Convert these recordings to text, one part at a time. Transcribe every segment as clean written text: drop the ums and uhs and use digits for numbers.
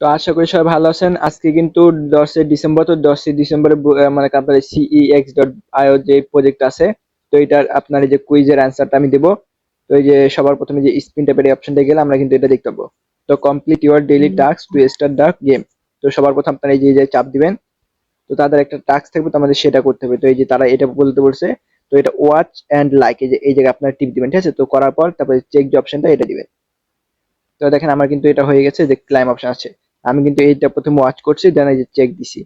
তো আশা করি সবাই ভালো আছেন। আজকে কিন্তু 10 ডিসেম্বর, তো 10 ডিসেম্বরে মানে আপনার cex.io যে প্রজেক্ট আছে, তো এটার আপনার এই যে কুইজের অ্যান্সারটা আমি দেবো। তো এই যে সবার প্রথমে যে স্পিন ট্যাপের অপশনটা গেলে আমরা কিন্তু এটা দেখতে পাবো। তো complete your daily task to start the game. তো সবার প্রথম আপনারা এই যে চাপ দিবেন। তো তাদের একটা টাস্ক থাকবে, তো আমাদের সেটা করতে হবে। তো এই যে তারা এটা বলতে বলছে, তো এটা ওয়াচ অ্যান্ড লাইক, এই জায়গায় আপনার টিপ দিবেন, ঠিক আছে? তো করার পর তারপরে চেক যে অপশনটা এটা দিবেন। তো দেখেন আমার কিন্তু এটা হয়ে গেছে, যে ক্লাইম অপশন আছে। আমি কিন্তু এইটা প্রথমে ওয়াচ করছি, দেন এই যে চেক দিছি।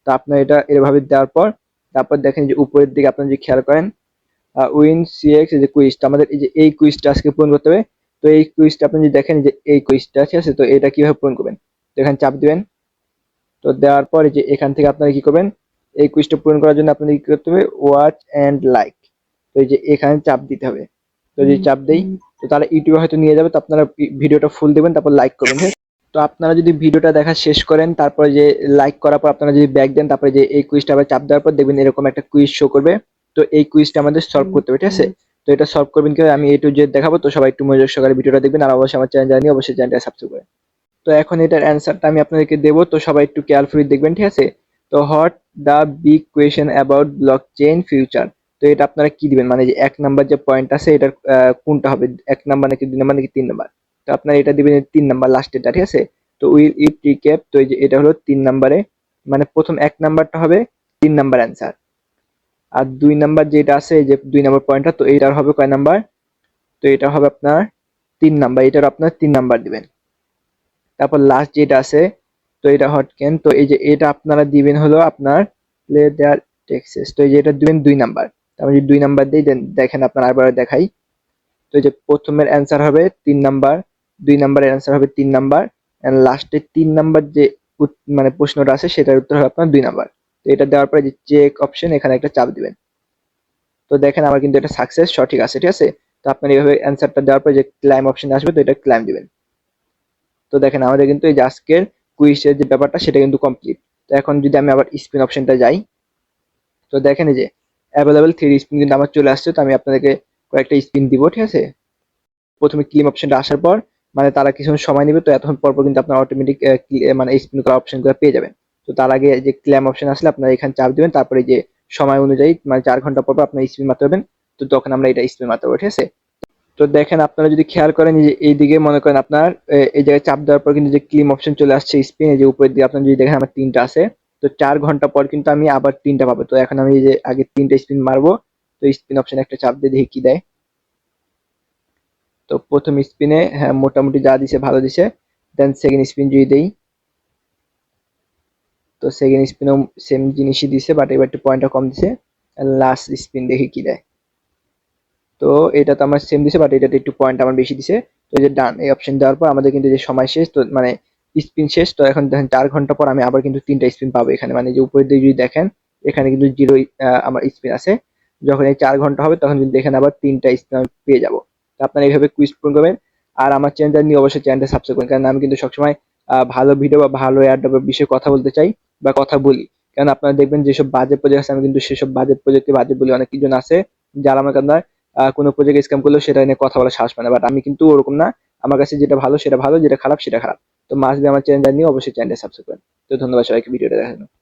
তো আপনার এটা এভাবে দেওয়ার পর তারপর দেখেন যে উপরের দিকে আপনারা যদি খেয়াল করেন, উইন সিএক্স এই যে কুইজটা, আমাদের এই যে এই কুইজটা আজকে পূরণ করতে হবে। তো এই কুইজটা আপনি যদি দেখেন যে এই কুইজটা ঠিক আছে, তো এটা কিভাবে পূরণ করবেন, তো এখানে চাপ দিবেন। তো দেওয়ার পর এই যে এখান থেকে আপনারা কি করবেন, এই কুইজটা পূরণ করার জন্য আপনাদের কি করতে হবে, ওয়াচ এন্ড লাইক। তো এই যে এখানে চাপ দিতে হবে। তো যদি চাপ দেই, তো তারা ইউটিউবে হয়তো নিয়ে যাবে। তো আপনারা ভিডিওটা ফুল দেবেন, তারপর লাইক করবেন, ঠিক আছে? তো আপনারা যদি ভিডিওটা দেখা শেষ করেন, তারপরে যে লাইক করার পর আপনারা যদি ব্যাক দেন, তারপরে যে এই কুইজটা আবার চাপ দেওয়ার পর দেখবেন এরকম একটা কুইজ শো করবে। তো এই কুইজটা আমাদের সলভ করতে হবে, ঠিক আছে? তো এটা সলভ করবেন কিভাবে আমি A to Z দেখাবো। তো সবাই একটু মনোযোগ সহকারে ভিডিওটা দেখবেন, আর অবশ্যই আমার চ্যানেল জানি, অবশ্যই চ্যানেলটা সাবস্ক্রাইব করেন। তো এখন এটার অ্যান্সারটা আমি আপনাদেরকে দেবো, তো সবাই একটু কেয়ারফুলি দেখবেন, ঠিক আছে? তো what the big question about block chain future. তো এটা আপনারা কি দিবেন, মানে যে 1 নাম্বার যে পয়েন্ট আছে এটার কোনটা হবে, 1 নাম্বার নাকি 2 নাম্বার নাকি 3 নাম্বার। তো আপনারা এটা দিবেন 3 নাম্বার লাস্টেরটা, ঠিক আছে? তো উইল ইট রিক্যাপ, তো এই যে এটা হলো 3 নাম্বারে, মানে প্রথম 1 নাম্বারটা হবে 3 নাম্বার অ্যান্সার। আর 2 নাম্বার যেটা আছে, এই যে 2 নাম্বার পয়েন্টটা, তো এইটার হবে কয় নাম্বার, তো এটা হবে আপনার 3 নাম্বার, এটার আপনার 3 নাম্বার দিবেন। তারপর লাস্ট যেটা আছে, তো এটা হটকেন, তো এই যে এটা আপনারা দিবেন হলো আপনার প্লে দেয়ার টেক্সেস। তো এই যে এটা দিবেন 2 নাম্বার। আমি যদি 2 নাম্বার দিই, দেন দেখেন আপনার আবার দেখাই। তো এই যে প্রথমের অ্যান্সার হবে 3 নাম্বার, 2 নাম্বারের অ্যান্সার হবে 3 নাম্বার, এন্ড লাস্টে 3 নাম্বার যে মানে প্রশ্নটা আছে সেটার উত্তর হবে আপনার 2 নাম্বার। তো এটা দেওয়ার পরে যে চেক অপশন, এখানে একটা চাপ দিবেন। তো দেখেন আমার কিন্তু এটা সাকসেস সঠিক আছে, ঠিক আছে? তো আপনার এইভাবে অ্যান্সারটা দেওয়ার পরে যে ক্লাইম অপশন আসবে, তো এটা ক্লাইম দিবেন। তো দেখেন আমাদের কিন্তু এই যে আজকের কুইজের যে ব্যাপারটা সেটা কিন্তু কমপ্লিট। তো এখন যদি আমি আবার স্পিন অপশনটা যাই, তো দেখেন এই যে অ্যাভেলেবল 3 স্পিন কিন্তু আমার চলে আসছে। তো আমি আপনাদেরকে কয়েকটা স্পিন দিব, ঠিক আছে? প্রথমে ক্লেম অপশনটা আসার পর মানে তারা কিছু সময় নেবে, তো এতক্ষণ পর পর কিন্তু আপনার অটোমেটিক মানে স্পিন করা অপশনগুলো পেয়ে যাবেন। তো তার আগে যে ক্লেম অপশন আসলে আপনারা এখানে চাপ দিবেন, তারপরে যে সময় অনুযায়ী মানে 4 ঘন্টা পর পর আপনার স্পিন মারতে পারবেন। তো তখন আমরা এটা স্পিন মারতে পারবো, ঠিক আছে? তো দেখেন আপনারা যদি খেয়াল করেন, এই যে এইদিকে মনে করেন আপনার এই জায়গায় চাপ দেওয়ার পর কিন্তু যে ক্লিম অপশন চলে আসছে স্পিন, এই যে উপরের দিকে আপনারা যদি দেখেন আমার 3টা আছে। তো 4 ঘন্টা পর কিন্তু আমি আবার 3টা পাবো। তো এখন আমি এই যে আগে 3টা স্পিন মারবো। তো স্পিন অপশন একটা চাপ দিয়ে দেখি কি দেয়। তো প্রথম স্পিনে হ্যাঁ মোটামুটি যা দিছে ভালো দিছে। দেন সেকেন্ড স্পিন যদি দেই, তো সেকেন্ড স্পিনও সেম জিনিসই দিছে, বাট এবার একটু পয়েন্টটা কম দিছে। লাস্ট স্পিন দেখি কি দেয়। তো এটা তো আমার সেম দিছে, বাট এটাতে একটু পয়েন্ট আমার বেশি দিছে। তো এই যে ডান এই অপশন দেওয়ার পর আমাদের কিন্তু যে সময় শেষ, তো মানে স্পিন শেষ। তো এখন দেখেন 4 ঘন্টা পর আমি আবার কিন্তু 3টা স্পিন পাবো এখানে, মানে যে উপরের দিকে যদি দেখেন এখানে কিন্তু 0 আমার স্পিন আছে। যখন এই 4 ঘন্টা হবে তখন কিন্তু এখানে আবার 3টা স্পিন আমি পেয়ে যাবো। তো আপনারা এইভাবে কুইজ পূরণ করবেন। আর আমার চ্যানেলটা নিয়ে অবশ্যই চ্যানেলটা সাবস্ক্রাইব করুন, কারণ আমি কিন্তু সবসময় ভালো ভিডিও বা ভালো এয়ারড্রপের বিষয়ে কথা বলতে চাই বা কথা বলি। কারণ আপনারা দেখবেন যেসব বাজে প্রজেক্ট আছে, আমি কিন্তু সেসব বাজে প্রজেক্টে বাজে বলি। অনেক কিছু আছে যারা আমাকে আপনার কোনো প্রজেক্ট স্ক্যাম করলেও সেটা নিয়ে কথা বলার সাহস পায় না, বাট আমি কিন্তু ওরকম না। আমার কাছে যেটা ভালো সেটা ভালো, যেটা খারাপ সেটা খারাপ। তো মাস্ট বি আমার চ্যানেলটা নিয়ে অবশ্যই চ্যানেলটা সাবস্ক্রাইব করেন। তো ধন্যবাদ সবাইকে ভিডিওটা দেখার জন্য।